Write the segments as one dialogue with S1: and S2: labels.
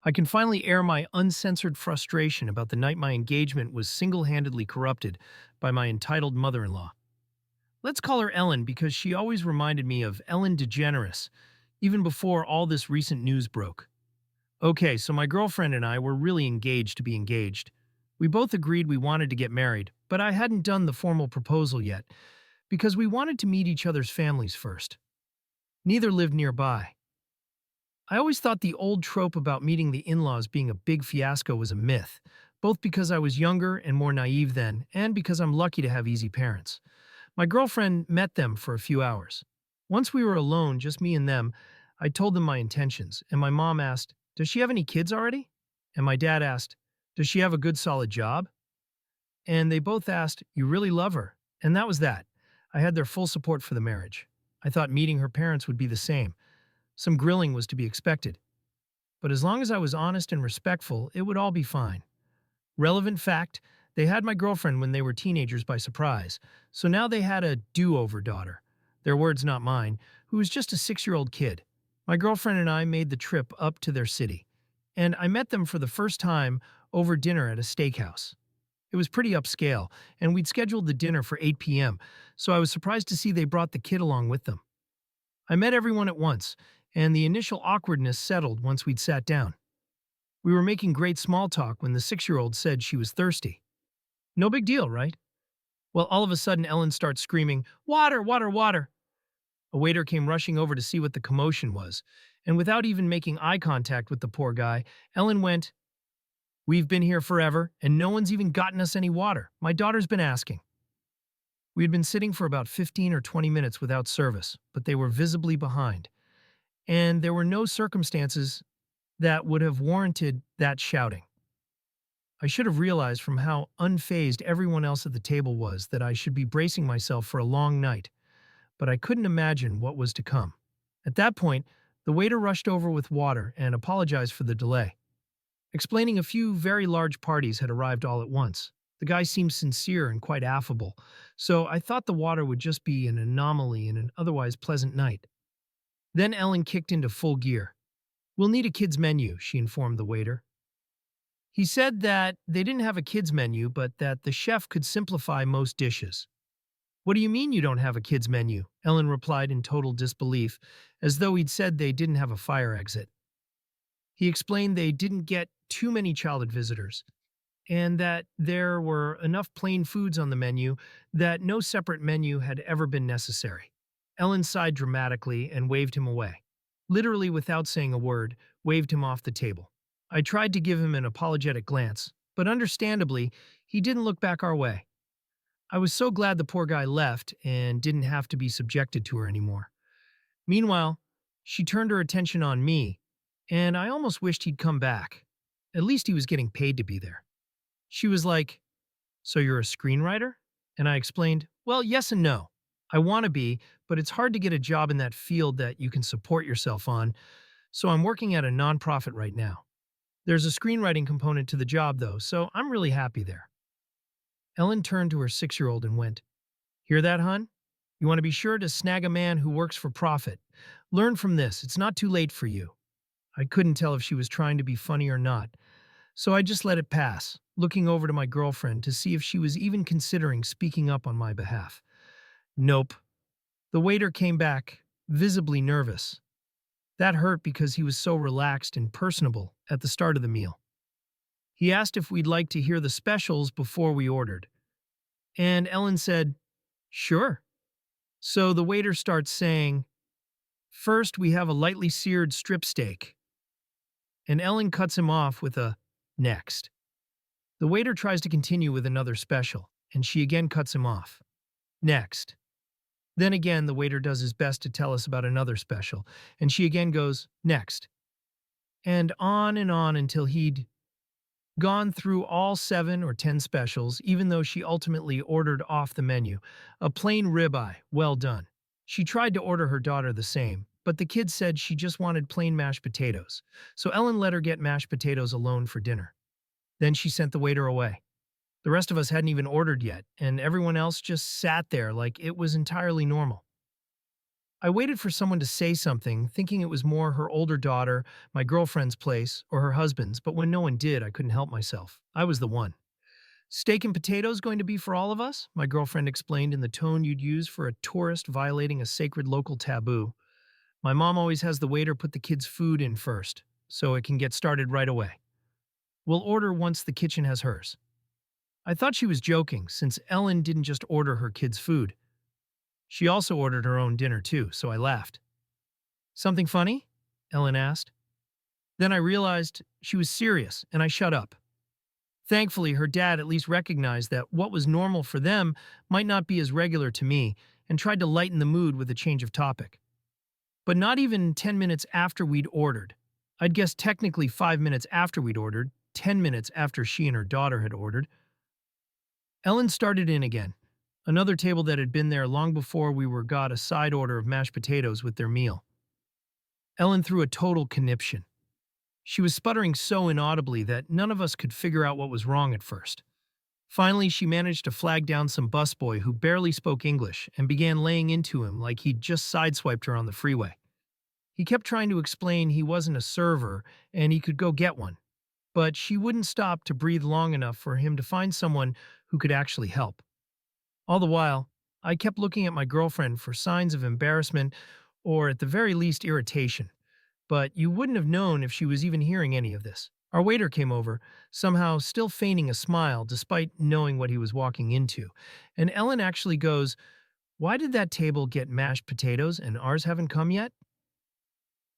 S1: I can finally air my uncensored frustration about the night my engagement was single-handedly corrupted by my entitled mother-in-law. Let's call her Ellen because she always reminded me of Ellen DeGeneres, even before all this recent news broke. Okay, so my girlfriend and I were really engaged to be engaged. We both agreed we wanted to get married, but I hadn't done the formal proposal yet because we wanted to meet each other's families first. Neither lived nearby. I always thought the old trope about meeting the in-laws being a big fiasco was a myth, both because I was younger and more naive then, and because I'm lucky to have easy parents. My girlfriend met them for a few hours. Once we were alone, just me and them, I told them my intentions, and my mom asked, "Does she have any kids already?" And my dad asked, "Does she have a good solid job?" And they both asked, "You really love her?" And that was that. I had their full support for the marriage. I thought meeting her parents would be the same. Some grilling was to be expected. But as long as I was honest and respectful, it would all be fine. Relevant fact, they had my girlfriend when they were teenagers by surprise, so now they had a do-over daughter, their words not mine, who was just a 6-year-old kid. My girlfriend and I made the trip up to their city, and I met them for the first time over dinner at a steakhouse. It was pretty upscale, and we'd scheduled the dinner for 8 p.m., so I was surprised to see they brought the kid along with them. I met everyone at once, and the initial awkwardness settled once we'd sat down. We were making great small talk when the 6-year-old said she was thirsty. No big deal, right? Well, all of a sudden, Ellen starts screaming, "Water, water, water!" A waiter came rushing over to see what the commotion was, and without even making eye contact with the poor guy, Ellen went, "We've been here forever, and no one's even gotten us any water. My daughter's been asking." We had been sitting for about 15 or 20 minutes without service, but they were visibly behind, and there were no circumstances that would have warranted that shouting. I should have realized from how unfazed everyone else at the table was that I should be bracing myself for a long night, but I couldn't imagine what was to come. At that point, the waiter rushed over with water and apologized for the delay, explaining a few very large parties had arrived all at once. The guy seemed sincere and quite affable, so I thought the water would just be an anomaly in an otherwise pleasant night. Then Ellen kicked into full gear. "We'll need a kid's menu," she informed the waiter. He said that they didn't have a kids menu, but that the chef could simplify most dishes. "What do you mean you don't have a kids menu?" Ellen replied in total disbelief, as though he'd said they didn't have a fire exit. He explained they didn't get too many childhood visitors, and that there were enough plain foods on the menu that no separate menu had ever been necessary. Ellen sighed dramatically and waved him away. Literally without saying a word, waved him off the table. I tried to give him an apologetic glance, but understandably, he didn't look back our way. I was so glad the poor guy left and didn't have to be subjected to her anymore. Meanwhile, she turned her attention on me, and I almost wished he'd come back. At least he was getting paid to be there. She was like, "So you're a screenwriter?" And I explained, "Well, yes and no. I want to be, but it's hard to get a job in that field that you can support yourself on, so I'm working at a nonprofit right now. There's a screenwriting component to the job, though, so I'm really happy there." Ellen turned to her 6-year-old and went, "Hear that, hun? You want to be sure to snag a man who works for profit. Learn from this. It's not too late for you." I couldn't tell if she was trying to be funny or not, so I just let it pass, looking over to my girlfriend to see if she was even considering speaking up on my behalf. Nope. The waiter came back, visibly nervous. That hurt because he was so relaxed and personable at the start of the meal. He asked if we'd like to hear the specials before we ordered. And Ellen said, "Sure." So the waiter starts saying, "First, we have a lightly seared strip steak." And Ellen cuts him off with a "next." The waiter tries to continue with another special, and she again cuts him off. "Next." Then again, the waiter does his best to tell us about another special, and she again goes, "Next." And on until he'd gone through all 7 or 10 specials, even though she ultimately ordered off the menu. A plain ribeye, well done. She tried to order her daughter the same, but the kid said she just wanted plain mashed potatoes, so Ellen let her get mashed potatoes alone for dinner. Then she sent the waiter away. The rest of us hadn't even ordered yet, and everyone else just sat there like it was entirely normal. I waited for someone to say something, thinking it was more her older daughter, my girlfriend's place, or her husband's, but when no one did, I couldn't help myself. I was the one. Steak and potatoes going to be for all of us? My girlfriend explained in the tone you'd use for a tourist violating a sacred local taboo. My mom always has the waiter put the kids' food in first, so it can get started right away. We'll order once the kitchen has hers. I thought she was joking, since Ellen didn't just order her kids' food. She also ordered her own dinner too, so I laughed. Something funny? Ellen asked. Then I realized she was serious, and I shut up. Thankfully, her dad at least recognized that what was normal for them might not be as regular to me, and tried to lighten the mood with a change of topic. But not even 10 minutes after we'd ordered. I'd guess technically 5 minutes after we'd ordered, 10 minutes after she and her daughter had ordered. Ellen started in again. Another table that had been there long before we were got a side order of mashed potatoes with their meal. Ellen threw a total conniption. She was sputtering so inaudibly that none of us could figure out what was wrong at first. Finally, she managed to flag down some busboy who barely spoke English and began laying into him like he'd just sideswiped her on the freeway. He kept trying to explain he wasn't a server and he could go get one, but she wouldn't stop to breathe long enough for him to find someone who could actually help. All the while, I kept looking at my girlfriend for signs of embarrassment or at the very least irritation, but you wouldn't have known if she was even hearing any of this. Our waiter came over, somehow still feigning a smile despite knowing what he was walking into, and Ellen actually goes, "Why did that table get mashed potatoes and ours haven't come yet?"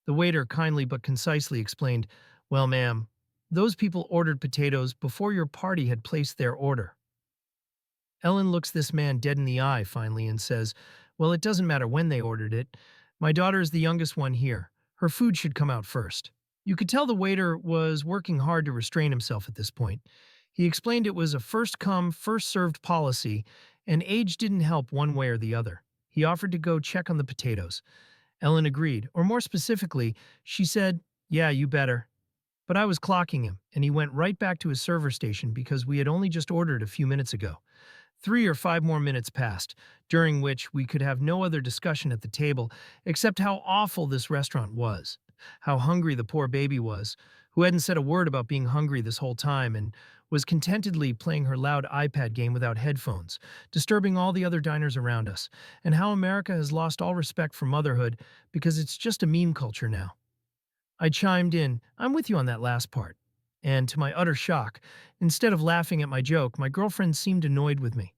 S1: The waiter kindly but concisely explained, "Well, ma'am, those people ordered potatoes before your party had placed their order." Ellen looks this man dead in the eye finally and says, "Well, it doesn't matter when they ordered it. My daughter is the youngest one here. Her food should come out first." You could tell the waiter was working hard to restrain himself at this point. He explained it was a first-come, first-served policy, and age didn't help one way or the other. He offered to go check on the potatoes. Ellen agreed, or more specifically, she said, "Yeah, you better." But I was clocking him, and he went right back to his server station because we had only just ordered a few minutes ago. 3 or 5 more minutes passed, during which we could have no other discussion at the table except how awful this restaurant was, how hungry the poor baby was, who hadn't said a word about being hungry this whole time and was contentedly playing her loud iPad game without headphones, disturbing all the other diners around us, and how America has lost all respect for motherhood because it's just a meme culture now. I chimed in, "I'm with you on that last part." And to my utter shock, instead of laughing at my joke, my girlfriend seemed annoyed with me.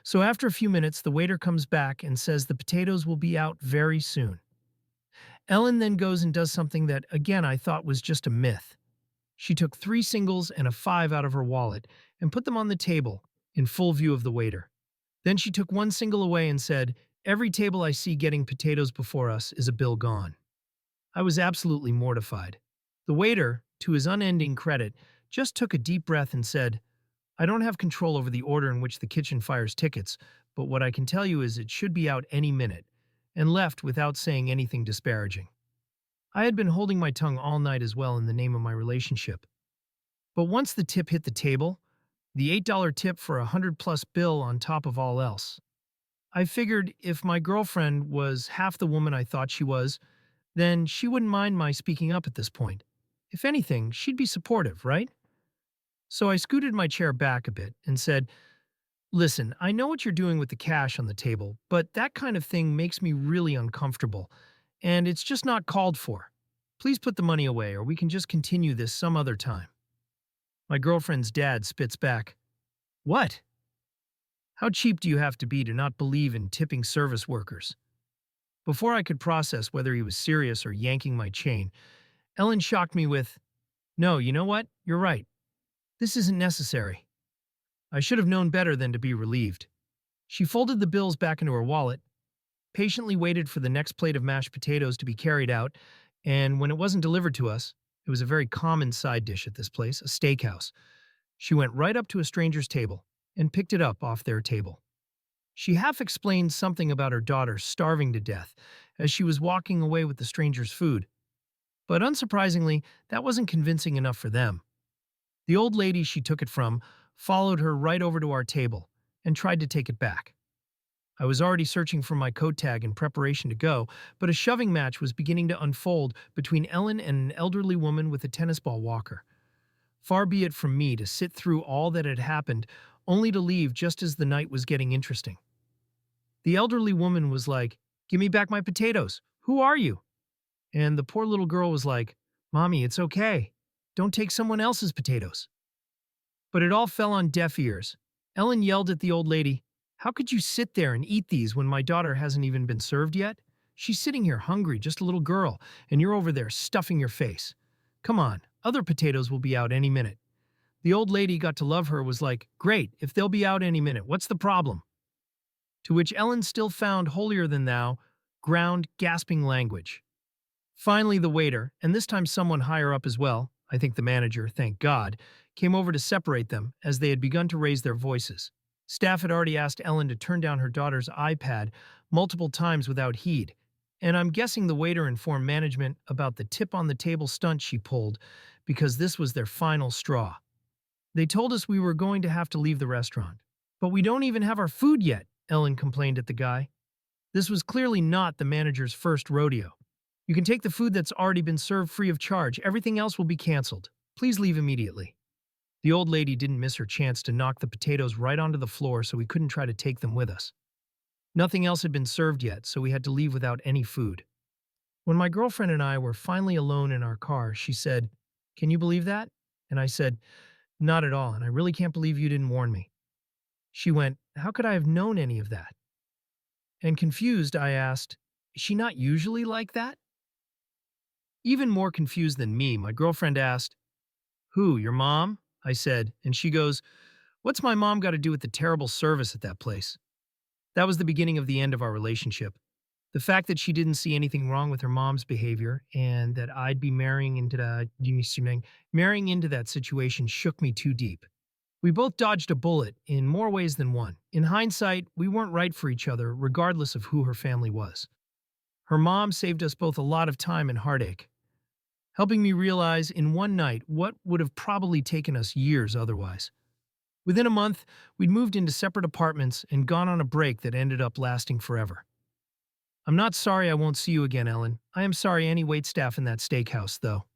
S1: So after a few minutes, the waiter comes back and says the potatoes will be out very soon. Ellen then goes and does something that, again, I thought was just a myth. She took 3 singles and a 5 out of her wallet and put them on the table in full view of the waiter. Then she took 1 single away and said, "Every table I see getting potatoes before us is a bill gone." I was absolutely mortified. The waiter, to his unending credit, just took a deep breath and said, "I don't have control over the order in which the kitchen fires tickets, but what I can tell you is it should be out any minute," and left without saying anything disparaging. I had been holding my tongue all night as well in the name of my relationship. But once the tip hit the table, the $8 tip for a 100-plus bill on top of all else, I figured if my girlfriend was half the woman I thought she was, then she wouldn't mind my speaking up at this point. If anything, she'd be supportive, right? So I scooted my chair back a bit and said, "Listen, I know what you're doing with the cash on the table, but that kind of thing makes me really uncomfortable, and it's just not called for. Please put the money away, or we can just continue this some other time." My girlfriend's dad spits back, "What? How cheap do you have to be to not believe in tipping service workers?" Before I could process whether he was serious or yanking my chain, Ellen shocked me with, "No, you know what? You're right. This isn't necessary." I should have known better than to be relieved. She folded the bills back into her wallet, patiently waited for the next plate of mashed potatoes to be carried out, and when it wasn't delivered to us, it was a very common side dish at this place, a steakhouse. She went right up to a stranger's table and picked it up off their table. She half explained something about her daughter starving to death as she was walking away with the stranger's food. But unsurprisingly, that wasn't convincing enough for them. The old lady she took it from followed her right over to our table and tried to take it back. I was already searching for my coat tag in preparation to go, but a shoving match was beginning to unfold between Ellen and an elderly woman with a tennis ball walker. Far be it from me to sit through all that had happened, only to leave just as the night was getting interesting. The elderly woman was like, "Give me back my potatoes. Who are you?" And the poor little girl was like, "Mommy, it's okay. Don't take someone else's potatoes." But it all fell on deaf ears. Ellen yelled at the old lady, "How could you sit there and eat these when my daughter hasn't even been served yet? She's sitting here hungry, just a little girl, and you're over there stuffing your face. Come on, other potatoes will be out any minute." The old lady got to love her was like, "Great, if they'll be out any minute, what's the problem?" To which Ellen still found holier than thou, ground, gasping language. Finally, the waiter, and this time someone higher up as well, I think the manager, thank God, came over to separate them as they had begun to raise their voices. Staff had already asked Ellen to turn down her daughter's iPad multiple times without heed, and I'm guessing the waiter informed management about the tip on the table stunt she pulled because this was their final straw. They told us we were going to have to leave the restaurant. "But we don't even have our food yet," Ellen complained at the guy. This was clearly not the manager's first rodeo. "You can take the food that's already been served free of charge. Everything else will be canceled. Please leave immediately." The old lady didn't miss her chance to knock the potatoes right onto the floor so we couldn't try to take them with us. Nothing else had been served yet, so we had to leave without any food. When my girlfriend and I were finally alone in our car, she said, "Can you believe that?" And I said, "Not at all, and I really can't believe you didn't warn me." She went, "How could I have known any of that?" And confused, I asked, "Is she not usually like that?" Even more confused than me, my girlfriend asked, "Who, your mom?" I said, and she goes, "What's my mom got to do with the terrible service at that place?" That was the beginning of the end of our relationship. The fact that she didn't see anything wrong with her mom's behavior and that I'd be marrying into that situation shook me too deep. We both dodged a bullet in more ways than one. In hindsight, we weren't right for each other, regardless of who her family was. Her mom saved us both a lot of time and heartache, helping me realize in one night what would have probably taken us years otherwise. Within a month, we'd moved into separate apartments and gone on a break that ended up lasting forever. I'm not sorry I won't see you again, Ellen. I am sorry any waitstaff in that steakhouse, though.